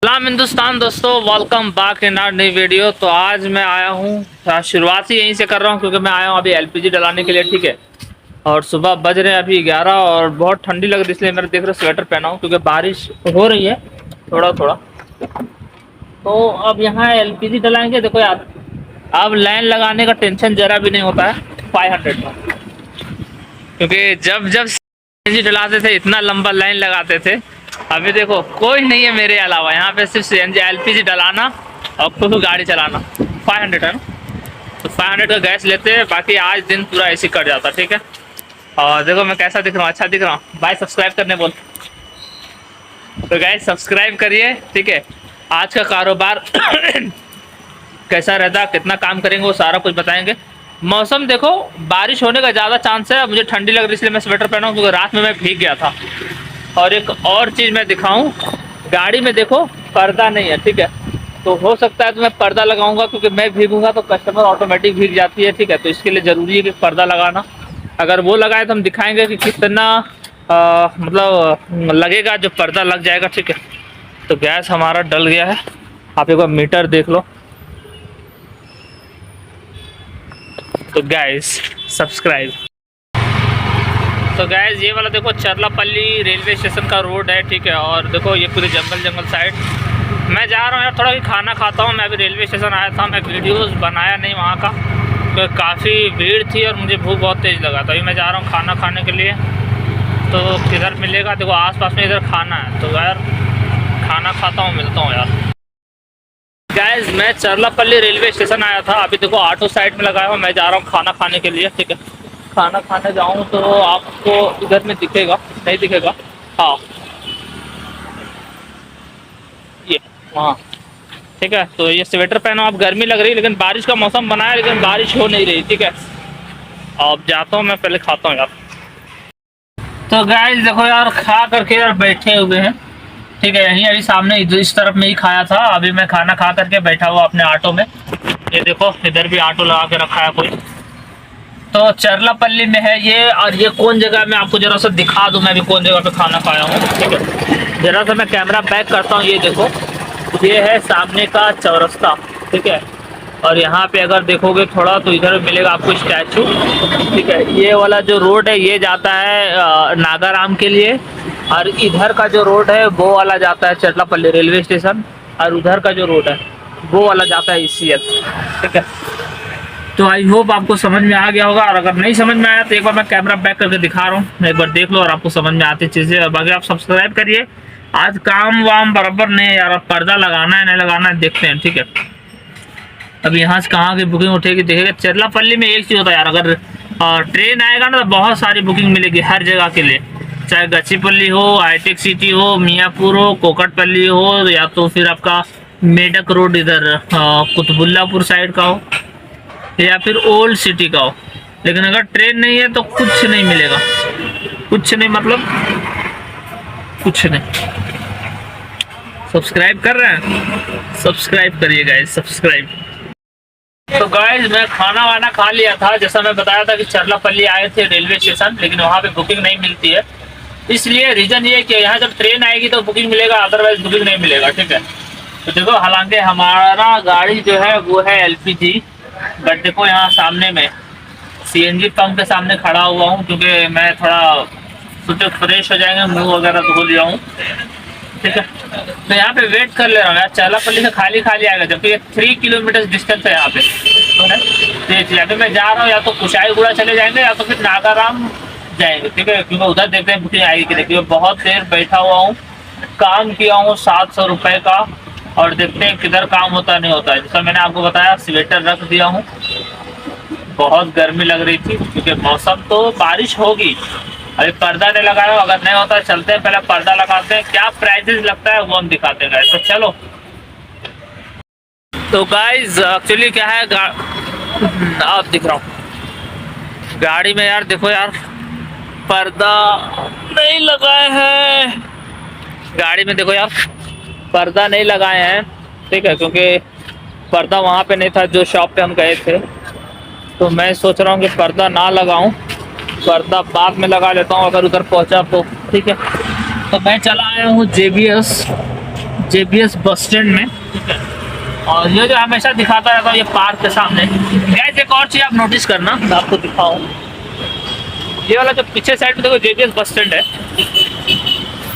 सलाम हिंदुस्तान दोस्तों, welcome back in our नई वीडियो। तो आज मैं आया हूँ, शुरुआत ही यहीं से कर रहा हूँ क्योंकि मैं आया हूँ अभी एलपीजी डलाने के लिए। ठीक है, और सुबह बज रहे हैं अभी 11 और बहुत ठंडी लग रही है, इसलिए मैंने देख रहे स्वेटर पहना हूँ क्योंकि बारिश हो रही है थोड़ा थोड़ा। तो अब यहाँ एलपीजी डलाएंगे। देखो यार, अब लाइन लगाने का टेंशन जरा भी नहीं होता है 500 का, क्योंकि जब जब सीएनजी डलाते थे इतना लंबा लाइन लगाते थे। अभी देखो कोई नहीं है मेरे अलावा, यहाँ पे सिर्फ सीएनजी एलपीजी डलाना और खुद गाड़ी चलाना। 500 है ना, तो 500 का गैस लेते हैं, बाकी आज दिन पूरा ऐसे कट जाता। ठीक है, और देखो मैं कैसा दिख रहा हूँ, अच्छा दिख रहा हूँ भाई। सब्सक्राइब करने बोल, तो गाइस सब्सक्राइब करिए। ठीक है, आज का कारोबार कैसा रहता, कितना काम करेंगे वो सारा कुछ बताएंगे। मौसम देखो, बारिश होने का ज़्यादा चांस है। मुझे ठंडी लग रही है इसलिए मैं स्वेटर पहना हूँ क्योंकि रात में मैं भीग गया था। और एक और चीज़ मैं दिखाऊं, गाड़ी में देखो पर्दा नहीं है। ठीक है, तो हो सकता है तो मैं पर्दा लगाऊंगा क्योंकि मैं भीगूंगा तो कस्टमर ऑटोमेटिक भीग जाती है। ठीक है, तो इसके लिए ज़रूरी है कि पर्दा लगाना। अगर वो लगाए तो हम दिखाएंगे कि कितना मतलब लगेगा जो पर्दा लग जाएगा। ठीक है, तो गैस हमारा डल गया है, आप एक बार मीटर देख लो। तो गैस सब्सक्राइब। तो गैस ये वाला देखो चरलापल्ली रेलवे स्टेशन का रोड है। ठीक है, और देखो ये पूरे जंगल साइड मैं जा रहा हूँ यार, थोड़ा भी खाना खाता हूँ। मैं अभी रेलवे स्टेशन आया था, मैं वीडियोस बनाया नहीं वहाँ का, तो काफ़ी भीड़ थी और मुझे भूख बहुत तेज़ लगा था। अभी मैं जा रहा हूँ खाना खाने के लिए, तो किधर मिलेगा देखो, आसपास में इधर खाना है, तो यार खाना खाता हूँ, मिलता हूँ यार। गैस मैं चरलापल्ली रेलवे स्टेशन आया था, अभी देखो ऑटो साइड में लगाया हूँ, मैं जा रहा हूँ खाना खाने के लिए। ठीक है, खाना खाने जाऊँ तो आपको इधर में दिखेगा, नहीं दिखेगा, हाँ ये वहाँ। ठीक है, तो ये स्वेटर पहनो, आप गर्मी लग रही है लेकिन बारिश का मौसम बना है लेकिन बारिश हो नहीं रही। ठीक है, अब जाता हूँ मैं, पहले खाता हूँ यार। तो गाइस देखो यार, खा करके यार बैठे हुए हैं। ठीक है, यहीं अभी सामने इस तरफ में ही खाया था। अभी मैं खाना खा करके बैठा हुआ अपने ऑटो में। ये देखो इधर भी ऑटो लगा के रखा है कोई, तो चरलापल्ली में है ये। और ये कौन जगह मैं आपको जरा सा दिखा दूं, मैं भी कौन जगह पे खाना खाया हूँ। ठीक है, जरा सा मैं कैमरा बैक करता हूँ। ये देखो, ये है सामने का चौरस्ता। ठीक है, और यहाँ पे अगर देखोगे थोड़ा तो इधर मिलेगा आपको स्टैचू। ठीक है, ये वाला जो रोड है ये जाता है नागाराम के लिए, और इधर का जो रोड है वो वाला जाता है चरलापल्ली रेलवे स्टेशन, और उधर का जो रोड है वो वाला जाता है ईसीएल। ठीक है, तो आई होप आपको समझ में आ गया होगा, और अगर नहीं समझ में आया तो एक बार मैं कैमरा बैक करके दिखा रहा हूँ, एक बार देख लो और आपको समझ में आती चीज़ें। और बाकी आप सब्सक्राइब करिए। आज काम वाम बराबर नहीं यार, अब पर्दा लगाना है नहीं लगाना है देखते हैं। ठीक है, अब यहाँ से कहाँ की बुकिंग उठेगी देखेगा। चरलापल्ली में एक चीज़ होता है यार, अगर ट्रेन आएगा ना तो बहुत सारी बुकिंग मिलेगी हर जगह के लिए, चाहे गच्चीपल्ली हो, हाईटेक सिटी हो, मियाँपुर हो, कोकटपल्ली हो, या तो फिर आपका मेडक रोड इधर कुतुबुल्लापुर साइड का हो, या फिर ओल्ड सिटी का हो। लेकिन अगर ट्रेन नहीं है तो कुछ नहीं मिलेगा, कुछ नहीं, मतलब कुछ नहीं। सब्सक्राइब कर रहे हैं, सब्सक्राइब करिए गाइस, सब्सक्राइब। तो गाइस मैं खाना वाना खा लिया था, जैसा मैं बताया था कि चरलापल्ली आए थे रेलवे स्टेशन, लेकिन वहाँ पे बुकिंग नहीं मिलती है। इसलिए रीज़न ये कि यहाँ जब ट्रेन आएगी तो बुकिंग मिलेगा, अदरवाइज बुकिंग नहीं मिलेगा। ठीक है, तो देखो हालांकि हमारा गाड़ी जो है वो है एलपीजी, बट देखो यहाँ सामने में सीएनजी पंप के सामने खड़ा हुआ हूँ क्योंकि मैं थोड़ा सोचे फ्रेश हो जाएंगे, मुंह वगैरह धो लिया हूँ। ठीक है, तो यहाँ पे वेट कर ले रहा हूँ यार। चरलापल्ली से खाली खाली आएगा, जबकि 3 किलोमीटर डिस्टेंस है यहाँ पे। तो अभी मैं जा रहा हूँ, या तो कुशाईगुड़ा चले जाएंगे या तो फिर नागाराम जाएंगे। ठीक है, क्योंकि उधर देखते हैं बुकिंग आएगी कि देखिए, बहुत देर बैठा हुआ हूँ, काम किया हूँ 700 रुपये का, और देखते हैं किधर काम होता नहीं होता है। जैसा मैंने आपको बताया स्वेटर रख दिया हूँ, बहुत गर्मी लग रही थी क्योंकि मौसम तो बारिश होगी। अभी पर्दा नहीं लगाया, अगर नहीं होता चलते हैं, पहले पर्दा लगाते हैं, क्या प्राइसेस लगता है वो हम दिखाते हैं गाइस। तो चलो। तो गाइस एक्चुअली क्या है, आप दिख रहा हूँ गाड़ी में यार, देखो यार पर्दा नहीं लगाए हैं गाड़ी में, देखो यार पर्दा नहीं लगाए हैं। ठीक है, क्योंकि पर्दा वहाँ पे नहीं था जो शॉप पे हम गए थे, तो मैं सोच रहा हूँ कि पर्दा ना लगाऊं, पर्दा बाद में लगा लेता हूँ अगर उधर पहुँचा तो। ठीक है, तो मैं चला आया हूँ JBS बस स्टैंड में, ठीक है। और ये जो हमेशा दिखाता रहता हूँ ये पार्क के सामने। गैस एक और चीज़ आप नोटिस करना, मैं आपको दिखाऊँ, ये वाला जो पीछे साइड में देखो JBS बस स्टैंड है,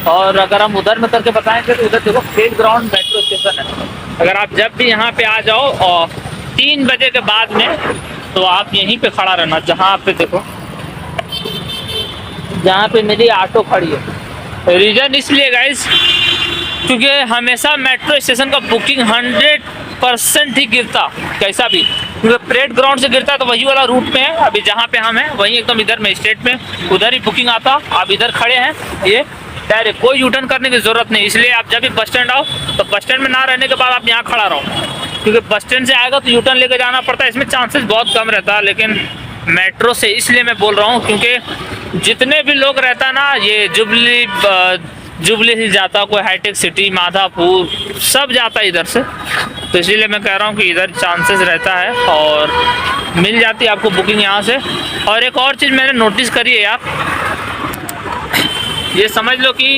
और अगर हम उधर में करके बताएंगे तो उधर देखो खेल ग्राउंड मेट्रो स्टेशन है। अगर आप जब भी यहाँ पे आ जाओ और 3 बजे के बाद में, तो आप यहीं पे खड़ा रहना, जहाँ पे देखो, जहाँ पे मेरी ऑटो खड़ी है। रीज़न इसलिए गाइस क्योंकि हमेशा मेट्रो स्टेशन का बुकिंग 100% ही गिरता, कैसा भी, क्योंकि परेड ग्राउंड से गिरता तो वही वाला रूट में है। अभी जहाँ पे हम हैं वहीं एकदम इधर में स्टेट में, उधर ही बुकिंग आता। आप इधर खड़े हैं, ये डायरेक्ट कोई यूटर्न करने की ज़रूरत नहीं। इसलिए आप जब भी बस स्टैंड आओ तो बस स्टैंड में ना रहने के बाद आप यहाँ खड़ा रहो, क्योंकि बस स्टैंड से आएगा तो यूटर्न लेके जाना पड़ता है। इसमें चांसेस बहुत कम रहता है, लेकिन मेट्रो से इसलिए मैं बोल रहा हूँ क्योंकि जितने भी लोग रहता ना, ये जुबली ही जाता, कोई हाईटेक सिटी, माधापुर, सब जाता है इधर से, तो इसीलिए मैं कह रहा हूँ कि इधर चांसेस रहता है और मिल जाती है आपको बुकिंग यहाँ से। और एक और चीज़ मैंने नोटिस करी है यार, ये समझ लो कि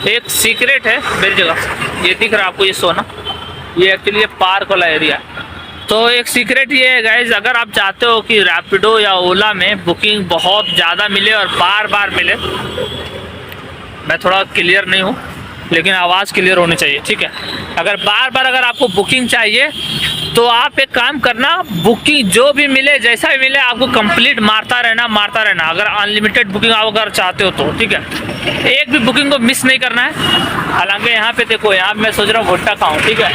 एक सीक्रेट है मेरी जगह, ये दिख रहा है आपको, ये सोना, ये एक्चुअली ये पार्क वाला एरिया है। तो एक सीक्रेट ये है गाइज, अगर आप चाहते हो कि रैपिडो या ओला में बुकिंग बहुत ज़्यादा मिले और बार बार मिले, मैं थोड़ा क्लियर नहीं हूँ लेकिन आवाज़ क्लियर होनी चाहिए, ठीक है। अगर बार बार अगर आपको बुकिंग चाहिए तो आप एक काम करना, बुकिंग जो भी मिले, जैसा भी मिले, आपको कंप्लीट मारता रहना। अगर अनलिमिटेड बुकिंग आप अगर चाहते हो तो, ठीक है, एक भी बुकिंग को मिस नहीं करना है। हालांकि यहाँ पे देखो, यहाँ मैं सोच रहा हूँ भुट्टा खाऊँ, ठीक है,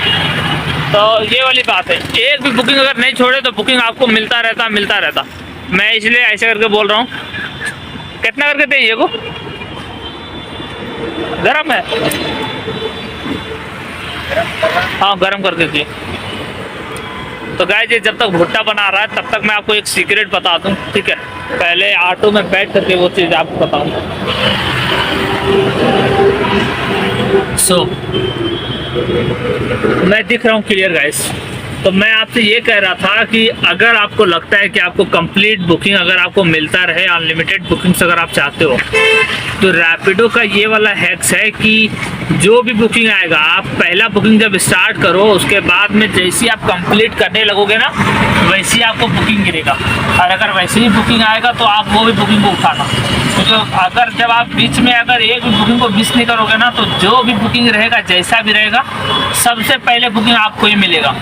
तो ये वाली बात है, एक भी बुकिंग अगर नहीं छोड़े तो बुकिंग आपको मिलता रहता। मैं इसलिए ऐसे करके बोल रहा हूँ। कितना करके दें ये को? गरम है? हाँ गरम कर दीजिए। तो गाइस ये जब तक भुट्टा बना रहा है तब तक मैं आपको एक सीक्रेट बता दूं, ठीक है। पहले ऑटो में बैठ करके वो चीज़ आपको बताऊं। मैं दिख रहा हूँ क्लियर गाइस। तो मैं आपसे ये कह रहा था कि अगर आपको लगता है कि आपको कंप्लीट बुकिंग अगर आपको मिलता रहे, अनलिमिटेड बुकिंग्स अगर आप चाहते हो, तो रैपिडो का ये वाला हैक्स है कि जो भी बुकिंग आएगा, आप पहला बुकिंग जब स्टार्ट करो, उसके बाद में जैसे आप कंप्लीट करने लगोगे ना, वैसे ही आपको बुकिंग गिरेगा। और अगर वैसे ही बुकिंग आएगा तो आप वो भी बुकिंग को उठाना, क्योंकि अगर जब आप बीच में अगर एक भी बुकिंग को मिस नहीं करोगे ना, तो जो भी बुकिंग रहेगा, जैसा भी रहेगा, सबसे पहले बुकिंग आपको ही मिलेगा।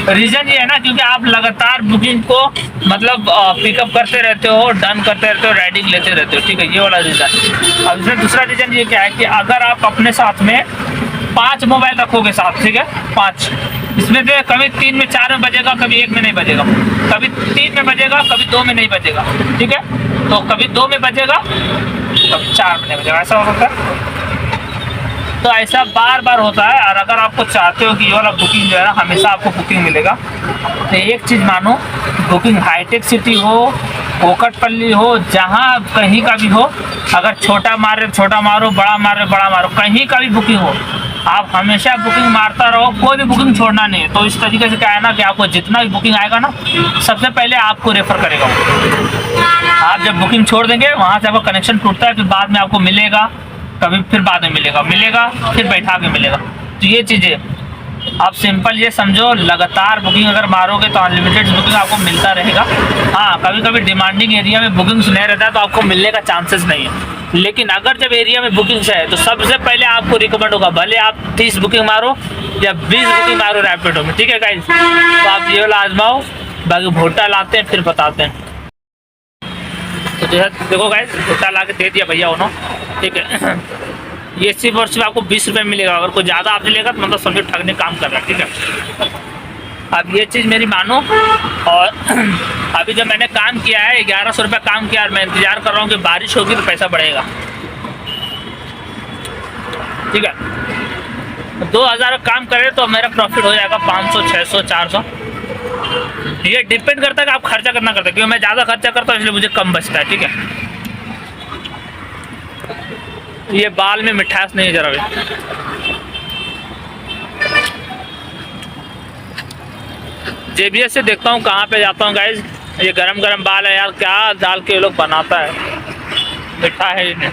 रीज़न ये है ना, क्योंकि आप लगातार बुकिंग को मतलब पिकअप करते रहते हो, डन करते रहते हो, राइडिंग लेते रहते हो, ठीक है, ये वाला रीज़न। अब इसमें दूसरा रीज़न ये क्या है कि अगर आप अपने साथ में 5 मोबाइल रखोगे साथ, ठीक है, 5, इसमें से कभी 3 में 4 में बजेगा, कभी 1 में नहीं बजेगा, कभी 3 में बजेगा, कभी 2 में नहीं बजेगा, ठीक है, तो कभी 2 में बजेगा, कभी 4 में नहीं बजेगा, ऐसा हो सकता है। तो ऐसा बार बार होता है। और अगर आपको चाहते हो कि ये वाला बुकिंग जो है ना हमेशा आपको बुकिंग मिलेगा, तो एक चीज़ मानो, बुकिंग हाईटेक सिटी हो, कोकटपल्ली हो, जहाँ कहीं का भी हो, अगर छोटा मारो, बड़ा मारो, कहीं का भी बुकिंग हो, आप हमेशा बुकिंग मारता रहो, कोई भी बुकिंग छोड़ना नहीं है। तो इस तरीके से क्या है ना कि आपको जितना भी बुकिंग आएगा ना, सबसे पहले आपको रेफर करेगा। आप जब बुकिंग छोड़ देंगे, वहाँ से आपका कनेक्शन टूटता है, फिर बाद में आपको मिलेगा, कभी फिर बाद में मिलेगा, फिर बैठा के मिलेगा। तो ये चीज़ें आप सिंपल ये समझो, लगातार बुकिंग अगर मारोगे तो अनलिमिटेड बुकिंग आपको मिलता रहेगा। हाँ, कभी कभी डिमांडिंग एरिया में बुकिंग्स नहीं रहता है तो आपको मिलने का चांसेस नहीं है, लेकिन अगर जब एरिया में बुकिंग्स है तो सबसे पहले आपको रिकमेंड होगा, भले आप 30 बुकिंग मारो या 20 बुकिंग मारो रैपिडो में, ठीक है गाइस। तो आप ये वाला आजमाओ, बाकी भुट्टा लाते हैं फिर बताते हैं। तो देखो गाइस, भुट्टा ला के दे दिया भैया उन्होंने, ठीक है। ये सिर्फ और सिर्फ आपको 20 रुपये मिलेगा। अगर कोई ज़्यादा आपसे लेगा तो मतलब समझो ठगने काम कर रहा है, ठीक है। अब ये चीज़ मेरी मानो। और अभी जब मैंने काम किया है 1100 रुपये काम किया, और मैं इंतज़ार कर रहा हूँ कि बारिश होगी तो पैसा बढ़ेगा, ठीक है। 2000 काम करे तो मेरा प्रॉफिट हो जाएगा 500, 600, 400। ये डिपेंड करता है कि आप खर्चा करना करते हैं, क्योंकि मैं ज़्यादा खर्चा करता हूँ इसलिए मुझे कम बचता है, ठीक है। ये बाल में मिठास नहीं है जरा भी। JBS से देखता हूँ कहाँ पे जाता हूँ गाइज। ये गरम गरम बाल है यार, क्या डाल के ये लोग बनाता है, मीठा है इन्हें।